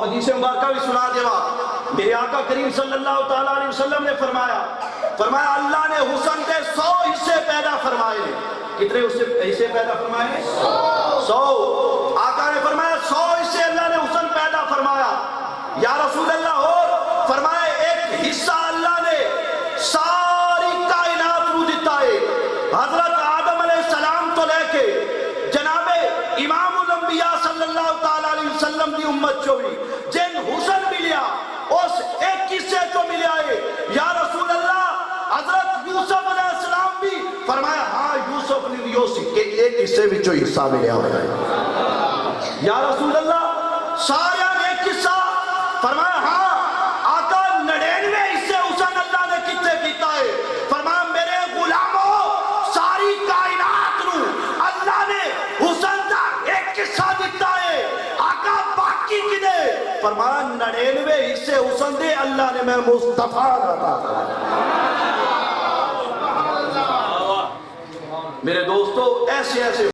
حدیث مبارکہ بھی سنا دیوا. میرے آقا کریم صلی اللہ تعالیٰ علیہ وسلم نے فرمایا اللہ نے حسن کے 100 حصے پیدا فرمائے. کتنے حصے پیدا فرمائے؟ 100. آقا نے فرمایا 100 حصے اللہ نے حسن پیدا فرمایا. یا رسول اللہ اور فرمائے ایک حصہ اللہ نے ساری کائنات کو دیتا ہے. حضرت آدم علیہ السلام تو لے کے جناب امام الانبیاء صلی اللہ تعالیٰ علیہ وسلم کی امت چوئی جن حسن ملیا اس ایک حصے تو ملیا ہے. یا رسول اللہ حضرت یوسف علیہ السلام بھی فرمایا ہاں یوسف نے یوسف کے ایک حصے بھی جو حصہ ملیا ہوتا ہے. یا رسول اللہ سارا ایک حصہ فرمایا ہاں آقا 99 حصے حسن اللہ نے کتنے کیتا ہے. فرمایا میرے غلاموں ساری کائنات نو اللہ نے حسن کا ایک حصہ دیتا ہے. آقا باقی کنے؟ فرمایا 99 حصے حسن دے اللہ نے میں مصطفیٰ عطا فرمایا. میرے دوستو ایسے